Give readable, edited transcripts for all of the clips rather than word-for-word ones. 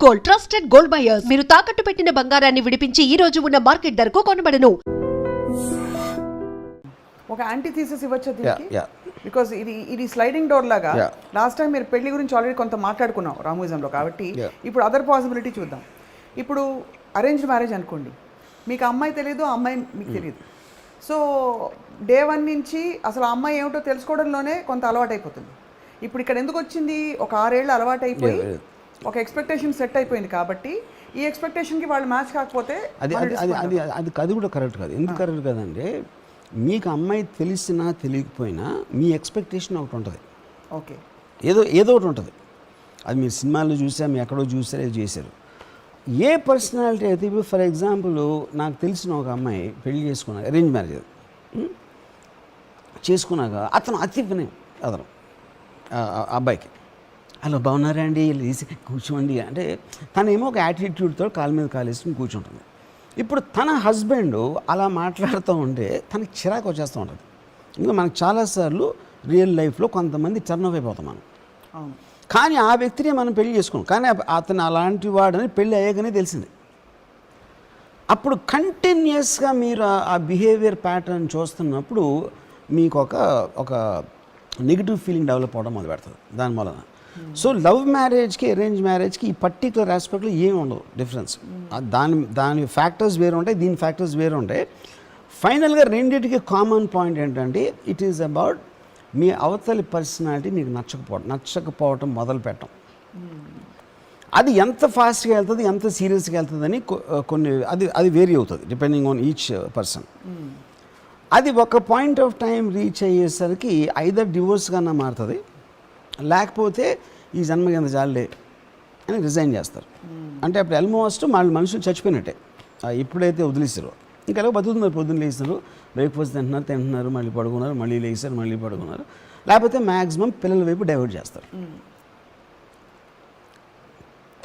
Gold, trusted gold buyers. మీరు తాకట్టు పెట్టిన బంగారాన్ని విడిపించి ఈ రోజు ఉన్న మార్కెట్ ధరకు కొనబడను. ఒక యాంటీ థీసిస్ ఇవ్వచ్చు దీనికి, బికాజ్ ఇది స్లైడింగ్ డోర్ లాగా. లాస్ట్ టైం మీరు పెళ్లి గురించి ఆల్రెడీ కొంత మాట్లాడుకున్నాం రామోయిజంలో, కాబట్టి ఇప్పుడు అదర్ పాసిబిలిటీ చూద్దాం. ఇప్పుడు అరేంజ్డ్ మ్యారేజ్ అనుకోండి, మీకు అమ్మాయి తెలియదు, అమ్మాయి మీకు తెలియదు. సో డే 1 నుంచి అసలు ఆ అమ్మాయి ఏమిటో తెలుసుకోవడంలోనే కొంత అలవాటు అయిపోతుంది. ఇప్పుడు ఇక్కడ ఎందుకు వచ్చింది, ఒక 6 ఏళ్ళు అలవాటు అయిపోయి ఒక ఎక్స్పెక్టేషన్ సెట్ అయిపోయింది. కాబట్టి ఈ ఎక్స్పెక్టేషన్కి వాళ్ళు మ్యాచ్ కాకపోతే అది కూడా కరెక్ట్ కాదు. ఎందుకు కరెక్ట్ కాదంటే, మీకు అమ్మాయి తెలిసినా తెలియకపోయినా మీ ఎక్స్పెక్టేషన్ ఒకటి ఉంటుంది. ఓకే, ఏదో ఒకటి ఉంటుంది. అది మీరు సినిమాల్లో చూసా, మీరు ఎక్కడో చూసారు, ఏదో చేశారు. ఏ పర్సనాలిటీ అయితే, ఇప్పుడు ఫర్ ఎగ్జాంపుల్ నాకు తెలిసిన ఒక అమ్మాయి పెళ్లి చేసుకున్నాక, అరేంజ్ మ్యారేజ్ చేసుకున్నాక అతను అతి వినయం అతను అబ్బాయికి, అలా బాగున్నారా అండి, కూర్చోండి అంటే తనేమో ఒక యాటిట్యూడ్తో కాలు మీద కాలు వేసుకుని కూర్చుంటుంది. ఇప్పుడు తన హస్బెండ్ అలా మాట్లాడుతూ ఉంటే తనకి చిరాకు వచ్చేస్తూ ఉంటుంది. ఇంకా మనకు చాలాసార్లు రియల్ లైఫ్లో కొంతమంది టర్న్ ఆఫ్ అయిపోతాం మనం. కానీ ఆ వ్యక్తిని మనం పెళ్లి చేసుకున్నాం, కానీ అతను అలాంటి వాడని పెళ్ళి అయ్యాకనే తెలిసింది. అప్పుడు కంటిన్యూస్గా మీరు ఆ బిహేవియర్ ప్యాటర్న్ చూస్తున్నప్పుడు మీకు ఒక నెగిటివ్ ఫీలింగ్ డెవలప్ అవ్వడం మొదలు పెడుతుంది దాని వలన. సో లవ్ మ్యారేజ్కి అరేంజ్ మ్యారేజ్కి ఈ పర్టికులర్ ఆస్పెక్ట్లో ఏమి ఉండదు డిఫరెన్స్. దాని ఫ్యాక్టర్స్ వేరు ఉంటాయి, దీని ఫ్యాక్టర్స్ వేరు ఉంటాయి. ఫైనల్గా రెండింటికి కామన్ పాయింట్ ఏంటంటే, ఇట్ ఈస్ అబౌట్ మీ అవతలి పర్సనాలిటీ మీకు నచ్చకపోవటం మొదలు పెట్టడం. అది ఎంత ఫాస్ట్గా వెళ్తుంది, ఎంత సీరియస్గా వెళ్తుంది అని కొన్ని అది వేరీ అవుతుంది డిపెండింగ్ ఆన్ ఈచ్ పర్సన్. అది ఒక పాయింట్ ఆఫ్ టైం రీచ్ అయ్యేసరికి ఐదర్ డివోర్స్గానే మారుతుంది, లేకపోతే ఈ జన్మకి ఎంత జాలే అని రిజైన్ చేస్తారు. అంటే అప్పుడు ఆల్మోస్ట్ మనుషులు చచ్చిపోయినట్టే. ఎప్పుడైతే వదిలేసారో ఇంకా ఎలా బతుకుతున్నారు, పొద్దున్న లేస్తున్నారు, బ్రేక్ఫాస్ట్ తింటున్నారు, మళ్ళీ పడుకున్నారు, మళ్ళీ లేచారు, మళ్ళీ పడుకున్నారు, లేకపోతే మ్యాక్సిమం పిల్లల వైపు డైవర్ట్ చేస్తారు.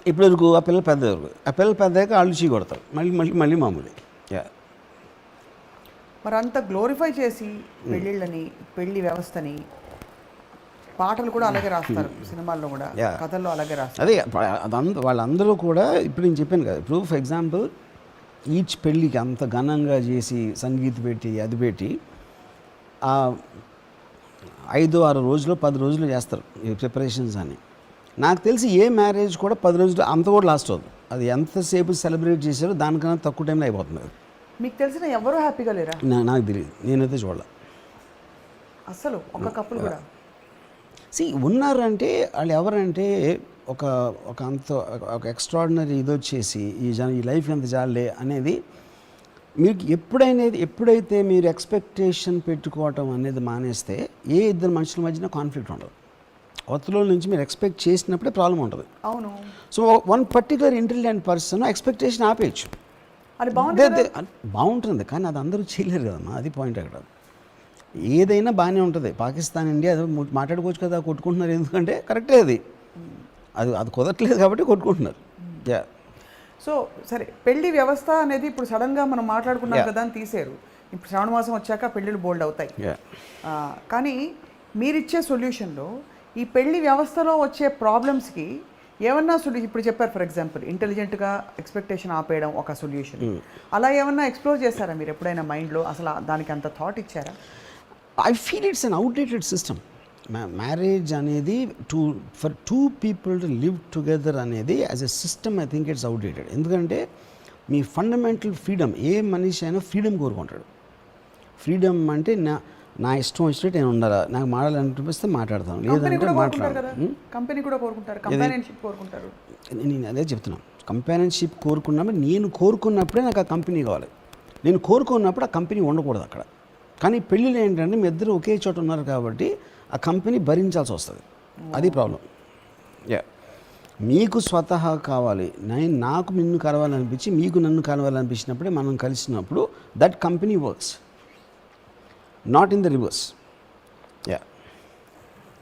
ఇప్పుడు వరకు ఆ పిల్లలు పెద్ద వరకు, ఆ పిల్లలు పెద్దగా వాళ్ళు చీ కొడతారు, మళ్ళీ మామూలు. మరి అంత గ్లోరిఫై చేసి పెళ్ళిళ్ళని, పెళ్లి వ్యవస్థని, పాటలు కూడా అలాగే రాస్తారు, సినిమాల్లో కూడా, కథల్లో అలాగే రాస్తారు. అదే వాళ్ళందరూ కూడా ఇప్పుడు నేను చెప్పాను కదా. ఇప్పుడు ఫర్ ఎగ్జాంపుల్ ఈచ్ పెళ్ళికి అంత ఘనంగా చేసి సంగీత్ పెట్టి అది పెట్టి 5-6 రోజులు 10 రోజులు చేస్తారు ఈ ప్రిపరేషన్స్ అని. నాకు తెలిసి ఏ మ్యారేజ్ కూడా 10 రోజులు అంత కూడా లాస్ట్ అవుతుంది. అది ఎంతసేపు సెలబ్రేట్ చేశారో దానికన్నా తక్కువ టైంలో అయిపోతుంది. మీకు తెలిసిన ఎవరు హ్యాపీగా లేరా? నాకు తెలియదు, నేనైతే చూడాలి అసలు ఒక కపుల్ కూడా. ఉన్నారంటే వాళ్ళు ఎవరంటే ఒక ఎక్స్ట్రాడినరీ ఇది వచ్చేసి ఈ లైఫ్ ఎంత జాలే అనేది మీకు ఎప్పుడైతే మీరు ఎక్స్పెక్టేషన్ పెట్టుకోవటం అనేది మానేస్తే ఏ ఇద్దరు మనుషుల మధ్యన కాన్ఫ్లిక్ట్ ఉండదు. అవతల నుంచి మీరు ఎక్స్పెక్ట్ చేసినప్పుడే ప్రాబ్లం ఉంటుంది. అవును. So one particular intelligent person expectation ఆపేయచ్చు, అది బాగుంటుంది. కానీ అది అందరూ చేయలేరు కదమ్మా, అది పాయింట్ అక్కడ. ఏదైనా బాగానే ఉంటుంది. పాకిస్తాన్ ఇండియా అది మాట్లాడుకోవచ్చు కదా, కొట్టుకుంటున్నారు ఎందుకంటే కరెక్టే, అది కుదరట్లేదు కాబట్టి కొట్టుకుంటున్నారు. సో సరే, పెళ్లి వ్యవస్థ అనేది ఇప్పుడు సడన్గా మనం మాట్లాడుకున్నాం కదా అని తీసారు. ఇప్పుడు శ్రావణ మాసం వచ్చాక పెళ్ళిళ్ళు బోల్డ్ అవుతాయి. కానీ మీరిచ్చే సొల్యూషన్లో ఈ పెళ్లి వ్యవస్థలో వచ్చే ప్రాబ్లమ్స్కి ఏమన్నా సొల్యూషన్, ఇప్పుడు చెప్పారు ఫర్ ఎగ్జాంపుల్ ఇంటెలిజెంట్గా ఎక్స్పెక్టేషన్ ఆపేయడం ఒక సొల్యూషన్, అలా ఏమన్నా ఎక్స్ప్లోర్ చేశారా మీరు ఎప్పుడైనా మైండ్లో? అసలు దానికి అంత థాట్ ఇచ్చారా? I feel it's an outdated system. Marriage అనేది for two people to live together అనేది as a system I think it's outdated. ఎందుకంటే మీ ఫండమెంటల్ ఫ్రీడమ్, ఏ మనిషి అయినా ఫ్రీడమ్ కోరుకుంటాడు. ఫ్రీడమ్ అంటే నా ఇష్టం వచ్చినట్టు నేను ఉండాలి, నాకు మాట్లాడాలనిపిస్తే మాట్లాడతాను, లేదంటే మాట్లాడాలి. కంపెనీ కూడా కోరుకుంటారు, కంపానియన్షిప్ కోరుకుంటారు. నేను అదే చెప్తున్నాను, కంపానియన్షిప్ కోరుకున్నప్పుడు నేను కోరుకున్నప్పుడే నాకు ఆ కంపెనీ కావాలి, నేను కోరుకున్నప్పుడు ఆ కంపెనీ ఉండకూడదు అక్కడ. కానీ పెళ్ళిలో ఏంటంటే మీ ఇద్దరు ఒకే చోట ఉన్నారు కాబట్టి ఆ కంపెనీ భరించాల్సి వస్తుంది, అది ప్రాబ్లం. మీకు స్వతహా కావాలి, నాకు నిన్ను కలవాలనిపించి మీకు నన్ను కలవాలనిపించినప్పుడే మనం కలిసినప్పుడు that company works, not in the reverse.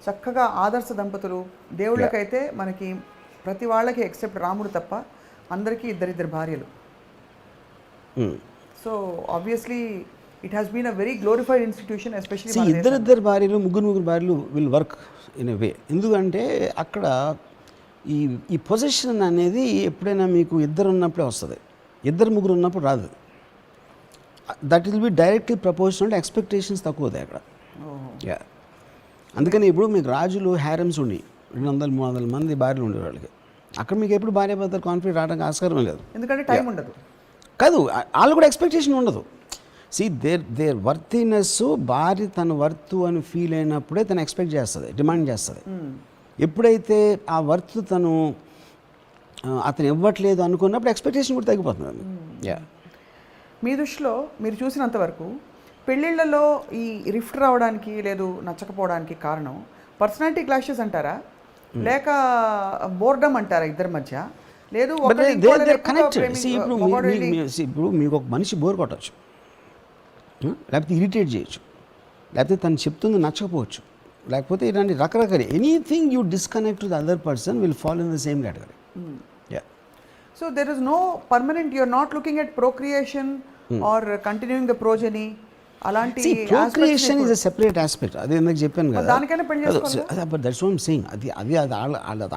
చక్కగా ఆదర్శ దంపతులు, దేవుళ్ళకైతే మనకి ప్రతి వాళ్ళకి ఎక్సెప్ట్ రాముడు తప్ప అందరికీ ఇద్దరిద్దరు భార్యలు. So obviously it has been a very glorified institution, especially ఇద్దరిద్దరు భార్యలు, ముగ్గురు భార్యలు will work in a way. ఎందుకంటే అక్కడ ఈ ఈ పొజిషన్ అనేది ఎప్పుడైనా మీకు ఇద్దరు ఉన్నప్పుడే వస్తుంది, ఇద్దరు ముగ్గురు ఉన్నప్పుడు రాదు. That will be directly proportional, expectations తక్కువ అవుతాయి అక్కడ. యా, అందుకని ఇప్పుడు మీకు రాజులు హ్యారమ్స్ ఉండి 200-300 మంది భార్యలు ఉండేవాళ్ళకి, అక్కడ మీకు ఎప్పుడు భార్య భర్తలు కాన్ఫ్లిక్ట్ రావడానికి ఆస్కారం లేదు, ఎందుకంటే టైం ఉండదు. కాదు వాళ్ళు కూడా ఎక్స్పెక్టేషన్ ఉండదు. సి దేర్ వర్తినెస్, భార్య తన వర్త్ అని ఫీల్ అయినప్పుడే తను ఎక్స్పెక్ట్ చేస్తుంది, డిమాండ్ చేస్తుంది. ఎప్పుడైతే ఆ వర్త్ అతను ఇవ్వట్లేదు అనుకున్నప్పుడు ఎక్స్పెక్టేషన్ కూడా తగ్గిపోతుంది. యా, మీ దృష్టిలో మీరు చూసినంత వరకు పెళ్ళిళ్ళలో ఈ రిఫ్ట్ రావడానికి లేదు నచ్చకపోవడానికి కారణం పర్సనాలిటీ క్లాషెస్ అంటారా, లేక బోర్డమ్ అంటారా ఇద్దరి మధ్య? లేదు కనెక్టెడ్. ఇప్పుడు మీకు ఒక మనిషి బోర్ కొట్టచ్చు, లేకపోతే ఇరిటేట్ చేయొచ్చు, లేకపోతే తను చెప్తుంది నచ్చకపోవచ్చు, లేకపోతే ఇలాంటి రకరకాల anything you disconnect with other person will follow in the same category. Yeah, so there is no permanent, you are not looking at procreation or continuing the progeny. అలాంటి procreation is a separate aspect. అది ఎందుకు చెప్పాను కదా, దానికైనా పెళ్లి చేసుకోవాలా? That's what I'm saying. అది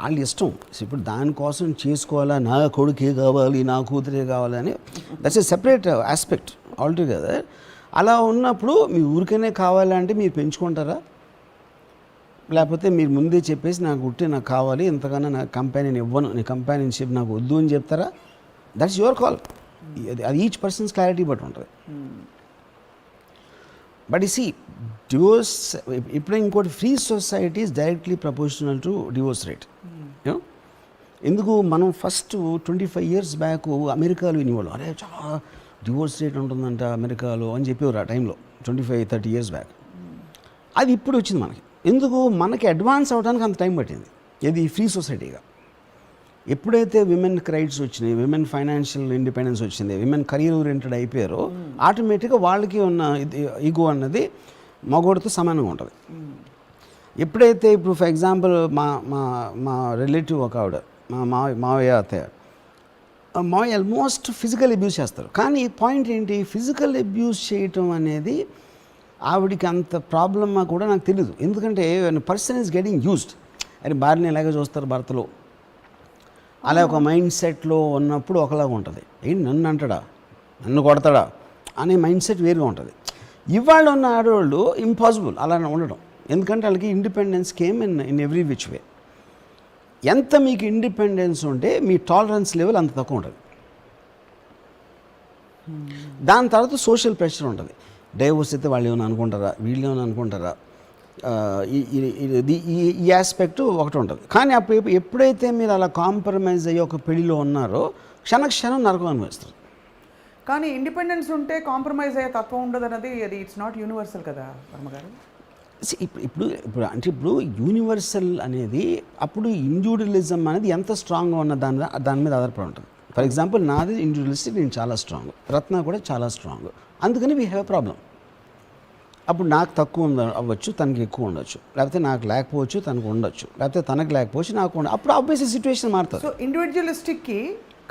వాళ్ళ ఇష్టం. ఇప్పుడు దానికోసం చేసుకోవాలా, నా కొడుకే కావాలి, నా కూతురే కావాలని, that's a separate aspect altogether. అలా ఉన్నప్పుడు మీ ఊరికనే కావాలంటే మీరు పెంచుకుంటారా, లేకపోతే మీరు ముందే చెప్పేసి నాకు కావాలి, ఇంతకన్నా నాకు కంపానియన్ ఇవ్వను, నీ కంపానియన్షిప్ నాకు వద్దు అని చెప్తారా? That's your call. అది ఈచ్ పర్సన్స్ క్లారిటీ బట్టి ఉంటుంది. బట్ ఈ సీ డివోర్స్ ఇప్పుడు ఇంకోటి, free society is directly proportional to divorce rate. ఎందుకు మనం ఫస్ట్ 25 years బ్యాక్ అమెరికాలో వినేవాళ్ళు, అరే చాలా డివోర్స్ రేట్ ఉంటుందంట అమెరికాలో అని చెప్పేవారు ఆ టైంలో, 25-30 years బ్యాక్. అది ఇప్పుడు వచ్చింది మనకి. ఎందుకు? మనకి అడ్వాన్స్ అవడానికి అంత టైం పట్టింది. ఇది ఫ్రీ సొసైటీగా. ఎప్పుడైతే విమెన్ రైట్స్ వచ్చినాయి, విమెన్ ఫైనాన్షియల్ ఇండిపెండెన్స్ వచ్చింది, విమెన్ కెరీర్ ఓరియంటెడ్ అయిపోయారో ఆటోమేటిక్గా వాళ్ళకి ఉన్న ఈగో అన్నది మగోడితో సమానంగా ఉంటుంది. ఎప్పుడైతే ఇప్పుడు ఫర్ ఎగ్జాంపుల్ మా రిలేటివ్ ఒక ఆవిడ, మావయ్య అత్తయ్య, మావయ్య ఆల్మోస్ట్ ఫిజికల్ అబ్యూస్ చేస్తారు. కానీ పాయింట్ ఏంటి, ఫిజికల్ అబ్యూస్ చేయటం అనేది ఆవిడికి అంత ప్రాబ్లమ్మా కూడా నాకు తెలియదు. ఎందుకంటే పర్సన్ ఈజ్ గెటింగ్ యూజ్డ్. అని భార్యని ఎలాగ చూస్తారు భర్తలో, అలా ఒక మైండ్ సెట్లో ఉన్నప్పుడు ఒకలాగా ఉంటుంది. ఏంటి నన్ను అంటాడా, నన్ను కొడతాడా అనే మైండ్ సెట్ వేరుగా ఉంటుంది. ఇవాళ ఉన్న ఆడవాళ్ళు ఇంపాసిబుల్ అలా ఉండడం. ఎందుకంటే వాళ్ళకి independence came in every which way. ఎంత మీకు ఇండిపెండెన్స్ ఉంటే మీ టాలరెన్స్ లెవెల్ అంత తక్కువ ఉంటుంది. దాని తర్వాత సోషల్ ప్రెషర్ ఉంటుంది. డైవోర్స్ అయితే వాళ్ళు ఏమైనా అనుకుంటారా, వీళ్ళు ఏమైనా అనుకుంటారా, ఈ ఆస్పెక్ట్ ఒకటి ఉంటుంది. కానీ అప్పుడు ఎప్పుడైతే మీరు అలా కాంప్రమైజ్ అయ్యి ఒక పెళ్లిలో ఉన్నారో క్షణక్షణం నరకం అనిపిస్తారు. కానీ ఇండిపెండెన్స్ ఉంటే కాంప్రమైజ్ అయ్యే తత్వం ఉండదు అన్నది, అది ఇట్స్ నాట్ యూనివర్సల్ కదా వర్మగారు. ఇప్పుడు యూనివర్సల్ అనేది అప్పుడు ఇండివిజువలిజం అనేది ఎంత స్ట్రాంగ్గా ఉన్న దాని మీద ఆధారపడి ఉంటుంది. ఫర్ ఎగ్జాంపుల్ నాది ఇండివిజువలిస్టిక్, నేను చాలా స్ట్రాంగ్, రత్న కూడా చాలా స్ట్రాంగ్, అందుకని వీ హ్యావ్ ఎ ప్రాబ్లం. అప్పుడు నాకు తక్కువ అవ్వచ్చు, తనకి ఎక్కువ ఉండొచ్చు, లేకపోతే నాకు లేకపోవచ్చు తనకు ఉండొచ్చు, లేకపోతే తనకు లేకపోవచ్చు నాకు ఉండదు. అప్పుడు ఆబ్వియస్లీ సిచ్యువేషన్ మారుతుంది. సో ఇండివిజువలిస్టిక్కి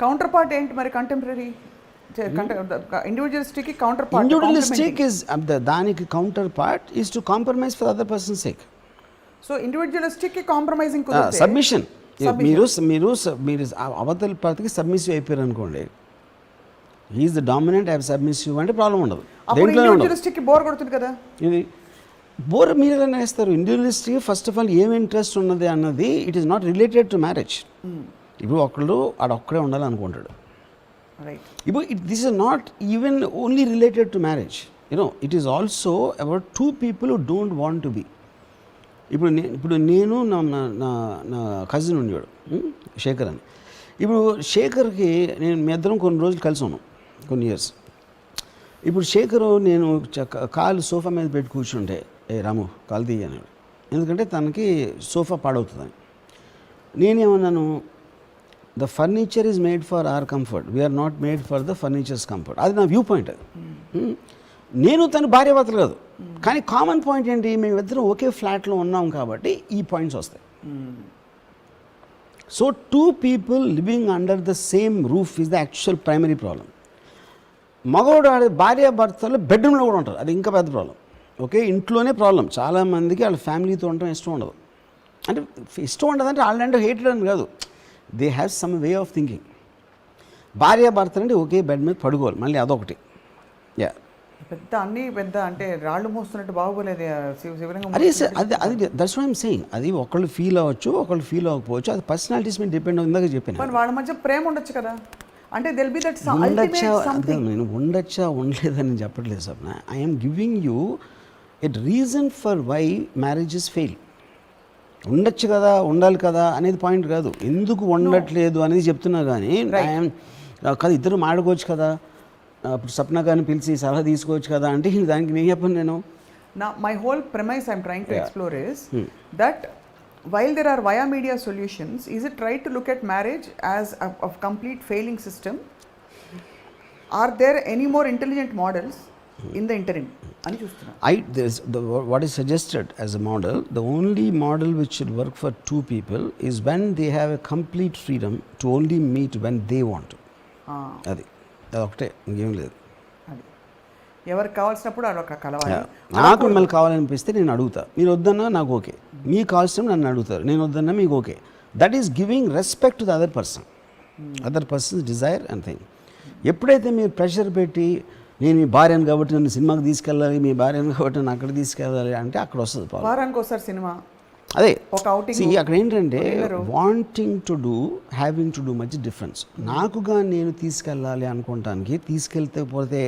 కౌంటర్ పార్ట్ ఏంటి మరి? కంటెంపరీ ఇండివిజువలిస్టిక్కి కౌంటర్ పార్ట్, ఇండివిజువలిస్టిక్ ఇస్ దానికి counterpart is to compromise for other person sake. So ఇండివిజువలిస్టిక్కి కాంప్రమైజింగ్ సబ్మిషన్. మీరు అవతల పార్టీకి సబ్మిసివ్ అయిపోయారు అనుకోండి, is the dominant, I submissive అంటే ప్రాబ్లం ఉండదు. ఇండివిజువలిస్టిక్కి బోర్ కొడుతుంది కదా. ఇది బోర్ మీరుగానే వేస్తారు. ఇండివిజువలిస్ట్కి ఫస్ట్ ఆఫ్ ఆల్ ఏం ఇంట్రెస్ట్ ఉన్నది అన్నది it is not related to marriage. ఇప్పుడు ఒకళ్ళు ఆడొక్కడే ఉండాలనుకుంటాడు. ఇప్పుడు this is not even only related to marriage, it is also about two people who don't want to be. ఇప్పుడు నేను నా కజిన్ ఉండేవాడు శేఖర్ అని. ఇప్పుడు శేఖర్కి మీ ఇద్దరం కొన్ని రోజులు కలిసి ఉన్నాం, కొన్ని ఇయర్స్. ఇప్పుడు శేఖరు నేను కాలు సోఫా మీద పెట్టి కూర్చుంటే, రాము కాలు తీయన్నాడు, ఎందుకంటే తనకి సోఫా పాడవుతుందని. నేనేమన్నాను, the furniture is made for our comfort, we are not made for the furniture's comfort. అది నా వ్యూ పాయింట్. అది నేను తను భార్యాభర్తలు కాదు, కానీ కామన్ పాయింట్ ఏంటి, మేమిద్దరం ఒకే ఫ్లాట్లో ఉన్నాం కాబట్టి ఈ పాయింట్స్ వస్తాయి. So two people living under the same roof is the actual primary problem. మగవాడు భార్యాభర్తలు బెడ్రూమ్లో కూడా ఉంటారు, అది ఇంకా పెద్ద ప్రాబ్లం. ఓకే, ఇంట్లోనే ప్రాబ్లం. చాలామందికి వాళ్ళ ఫ్యామిలీతో ఉండటం ఇష్టం ఉండదు, అంటే ఇష్టం ఉండదంటే వాళ్ళంటే హేటెడ్ అని కాదు, they have some way of thinking. భార్య భర్త అంటే ఒకే బెడ్ మీద పడుకోవాలి, మళ్ళీ అదొకటి. యా పెద్ద అన్ని పెద్ద అంటే రాళ్ళు మోస్తున్నట్టు బాగోలేదు శివలింగం. అదే సార్, అది దట్స్ వాట్ ఐమ్ సేయింగ్. అది ఒకళ్ళు ఫీల్ అవ్వచ్చు, ఒకళ్ళు ఫీల్ అవ్వకపోవచ్చు, అది పర్సనాలిటీస్ మీద డిపెండ్ అవుతుందాక చెప్పాను. మరి వాళ్ళ మధ్య ప్రేమ ఉండొచ్చు కదా, అంటే దెల్ బి దట్ ఉండొచ్చా, అదే నేను ఉండొచ్చా ఉండలేదని చెప్పట్లేదు sir. I'm giving you at reason for why marriages fail. ఉండొచ్చు కదా, ఉండాలి కదా అనేది పాయింట్ కాదు, ఎందుకు ఉండట్లేదు అనేది చెప్తున్నా. కానీ ఐఎమ్ కదా ఇద్దరు మాడుకోవచ్చు కదా, అప్పుడు సప్న గారిని పిలిచి సలహా తీసుకోవచ్చు కదా అంటే దానికి నేను చెప్పను. నేను my whole premise I'm trying to explore is that while there are via media solutions, is it right to look at marriage as a complete failing system? Are there any more intelligent models in the interim అని చూస్తున్నా. what is suggested as a model, the only model which should work for two people is when they have a complete freedom to only meet when they want to. అది ఒకటే, ఇంకేం లేదు. అది ఎవరికి కావాల్సినప్పుడు అదొక కలవాలి. నాకు మిమ్మల్ని కావాలనిపిస్తే నేను అడుగుతా, మీరు వద్దన్నా నాకు ఓకే. మీకు కావాల్సిన నన్ను అడుగుతారు, నేను వద్దన్నా మీకు okay. That is giving respect to the other persons desire and thing. ఎప్పుడైతే మీరు ప్రెషర్ పెట్టి నేను మీ భార్యను కాబట్టి నన్ను సినిమాకి తీసుకెళ్ళాలి, మీ భార్యను కాబట్టి నన్ను అక్కడ తీసుకెళ్ళాలి అంటే అక్కడ వస్తుంది ప్రాబ్లం. వారానికి ఒకసారి సినిమా, అదే ఒక outing. అక్కడ ఏంటంటే wanting to do, having to do మధ్య డిఫరెన్స్. నాకుగా నేను తీసుకెళ్ళాలి అనుకోవటానికి, తీసుకెళ్తే పోతే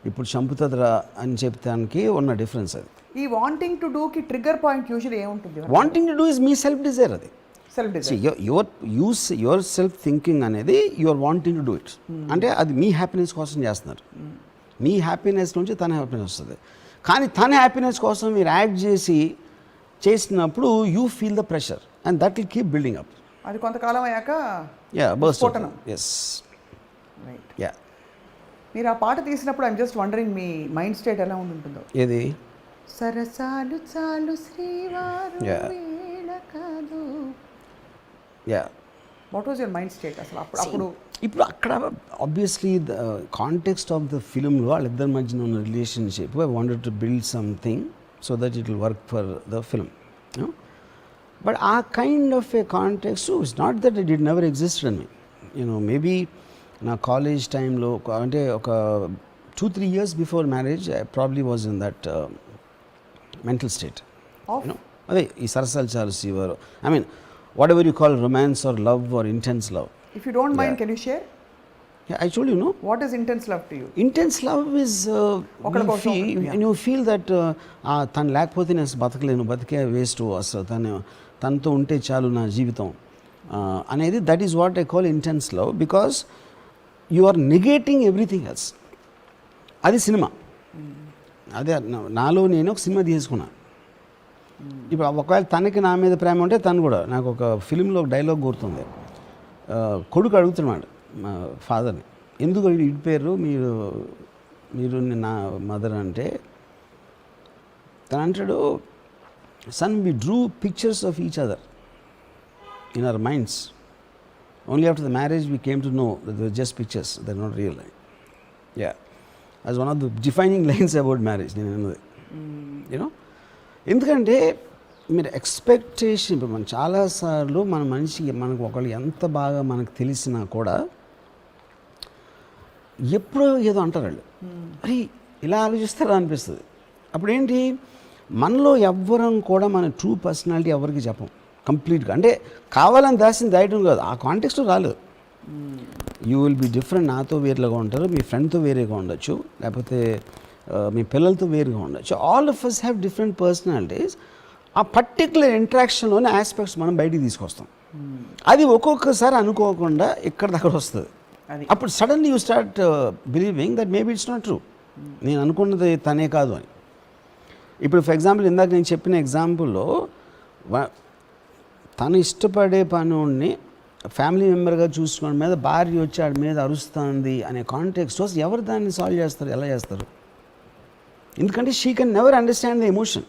ఇప్పుడు చంపుతుందిరా అని చెప్తానికి ఉన్న డిఫరెన్స్ అది. ఈ వాంటింగ్ టు డూకి ట్రిగ్గర్ పాయింట్ యూజువల్లీ ఏముంటుంది? వాంటింగ్ టు డూ ఇస్ మీ సెల్ఫ్ డిజైర్. అది self desire. Your self thinking అనేది your wanting to do it. అంటే అది మీ హ్యాపీనెస్ కోసం చేస్తున్నారు. మీ హ్యాపీనెస్ నుంచి తన హ్యాపీనెస్ వస్తుంది. కానీ తన హ్యాపీనెస్ కోసం మీరు యాడ్ చేసినప్పుడు you feel the pressure and that will keep building up. అది కొంతకాలం అయ్యాక స్ఫోటనం. Yes right. యా మీరు ఆ పాట తీసినప్పుడు ఐఎమ్ జస్ట్ వండరింగ్ మీ మైండ్ స్టేట్ ఎలా ఉంటుందో. ఏది సరసాలు చాలు శ్రీవారు వేళ కాదు. Ya what was your mind state అసలు అప్పుడు? ఇప్పుడు అక్కడ obviously the context of the ఫిల్మ్లో వాళ్ళిద్దరి మధ్యన ఉన్న relationship I wanted to build something so that it will work for the film. But ఆ kind of a context it's not that it never existed in me. Maybe నా college టైంలో అంటే ఒక 2-3 years before marriage I probably was in that mental state. అదే ఈ సరసాలు చాలు సీవారు, I mean whatever you call romance or love or intense love. If you don't mind, can you share? Yeah, I told you, no? What is intense love to you? Intense love is when you feel that తను లేకపోతే నేను బతకలేను, బతికే waste, అసలు తనతో ఉంటే చాలు నా జీవితం అనేది, that is what I call intense love. Because you are negating everything else. అది సినిమా. అదే నాలో నేను ఒక సినిమా తీసుకున్నా. ఇప్పుడు ఒకవేళ తనకి నా మీద ప్రేమ ఉంటే తను కూడా, నాకు ఒక ఫిలింలో ఒక డైలాగ్ గుర్తుంది. కొడుకు అడుగుతున్నాడు మా ఫాదర్ని, ఎందుకు ఇడిపోయారు మీరు నా మదర్ అంటే, తను అంటాడు, son we drew pictures of each other in our minds. Only after the marriage we came to know that they are just pictures, they are not real. Yeah as one of the defining lines about marriage నేను అన్నది. You know, ఎందుకంటే మీరు expectation, ఇప్పుడు మనం చాలాసార్లు మన మనిషికి మనకు ఒకళ్ళు ఎంత బాగా మనకు తెలిసినా కూడా ఎప్పుడో ఏదో అంటారు వాళ్ళు, అరే ఇలా ఆలోచిస్తారా అనిపిస్తుంది. అప్పుడేంటి, మనలో ఎవ్వరం కూడా మన ట్రూ పర్సనాలిటీ ఎవరికి చెప్పం కంప్లీట్గా. అంటే కావాలని దాయటం కాదు, ఆ కాంటెక్స్ట్ రాలేదు. You will be different. నాతో వేరేగా ఉంటారు, మీ ఫ్రెండ్తో వేరేగా ఉండొచ్చు, లేకపోతే మీ పిల్లలతో వేరుగా ఉండొచ్చు. All of us have different personalities. ఆ పర్టికులర్ ఇంట్రాక్షన్లోనే ఆస్పెక్ట్స్ మనం బయటికి తీసుకొస్తాం. అది ఒక్కొక్కసారి అనుకోకుండా ఇక్కడ దగ్గర వస్తుంది. అప్పుడు suddenly you start believing that maybe it's not true, నేను అనుకున్నది తనే కాదు అని. ఇప్పుడు ఫర్ ఎగ్జాంపుల్ ఇందాక నేను చెప్పిన ఎగ్జాంపుల్లో తను ఇష్టపడే పనుని ఫ్యామిలీ మెంబర్గా చూసుకోవడం మీద భార్య వచ్చి ఆడి మీద అరుస్తుంది అనే కాంటెక్స్ట్ వస్తే ఎవరు దాన్ని సాల్వ్ చేస్తారు, ఎలా చేస్తారు? ఎందుకంటే she can never understand the emotion.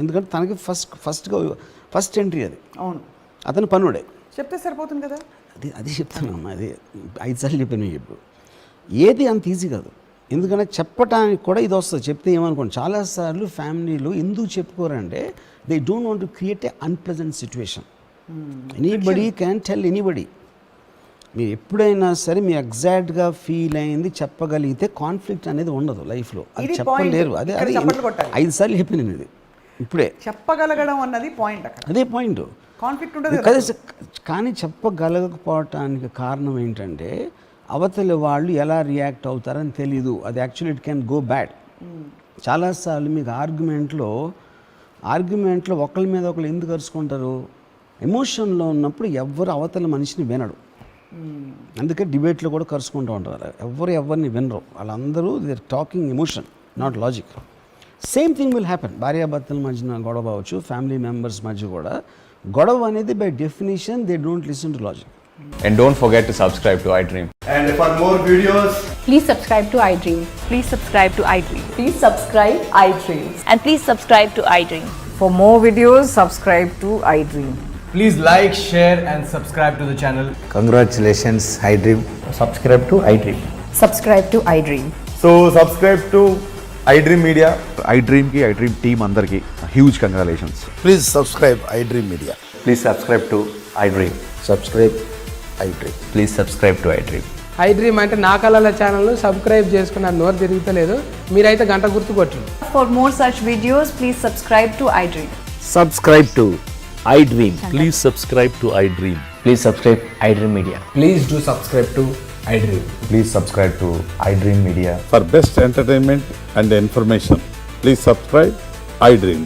ఎందుకంటే తనకి ఫస్ట్ ఎంట్రీ అది. అవును, అతను పనుడే చెప్తే సరిపోతుంది కదా. అది చెప్తానమ్మా, అది 5 సార్లు చెప్పాను. ఇప్పుడు ఏది అంత ఈజీ కాదు. ఎందుకంటే చెప్పటానికి కూడా ఇది వస్తుంది. చెప్తే ఏమనుకోండి, చాలాసార్లు ఫ్యామిలీలు ఎందుకు చెప్పుకోరంటే they don't want to create a unpleasant situation. Anybody can tell anybody. మీరు ఎప్పుడైనా సరే మీ ఎగ్జాక్ట్గా ఫీల్ అయింది చెప్పగలిగితే కాన్ఫ్లిక్ట్ అనేది ఉండదు లైఫ్లో. అది ఇది చెప్పలేరు. point. అదే ఇక్కడ అది చప్పట్లు కొట్టాలి. 5 సార్లు చెప్పిన ఇది ఇప్పుడే. చెప్పగలగడం అన్నది పాయింట్ అక్కడ. అదే పాయింట్. కాన్ఫ్లిక్ట్ ఉండదు కదా. కానీ చెప్పగలగకపోవటానికి కారణం ఏంటంటే అవతలి వాళ్ళు ఎలా రియాక్ట్ అవుతారని తెలీదు. అది actually it can go bad. చాలాసార్లు మీకు ఆర్గ్యుమెంట్లో ఒకళ్ళ మీద ఒకళ్ళు ఎందుకు అరుచుకుంటారు? ఎమోషన్లో ఉన్నప్పుడు ఎవ్వరు అవతల మనిషిని వినడు. అందుకే డిబేట్లో కూడా కరుచుకుంటూ ఉంటారు. ఎవరిని వినరు. వాళ్ళందరూ they are talking emotion, not logic. Same thing will happen. భార్యాభర్తల మధ్యన గొడవ అవ్వచ్చు, ఫ్యామిలీ మెంబర్స్ మధ్య కూడా గొడవ అనేది by definition they don't listen to logic. And don't forget to subscribe to iDream. And for more videos, Please subscribe to iDream. Please subscribe to iDream. Please subscribe iDream. And please subscribe to iDream. For more videos, subscribe to iDream. please like, share and subscribe to the channel. Congratulations, iDream. Subscribe to iDream. Subscribe to iDream. So subscribe to iDream Media. iDream ki iDream team andarki huge congratulations. Please subscribe iDream Media. Please subscribe to iDream. Subscribe iDream. Please subscribe to iDream. iDream అంటే నా కళల ఛానల్ను subscribe చేసుకున్న నోరు తిరుగుతలేదు. మీరైతే గంట గుర్తు కొట్టండి. For more such videos, please subscribe to iDream. Subscribe to iDream. Please subscribe to iDream. Please subscribe iDream Media. Please do subscribe to iDream. Please subscribe to iDream Media. For best entertainment and information, please subscribe iDream.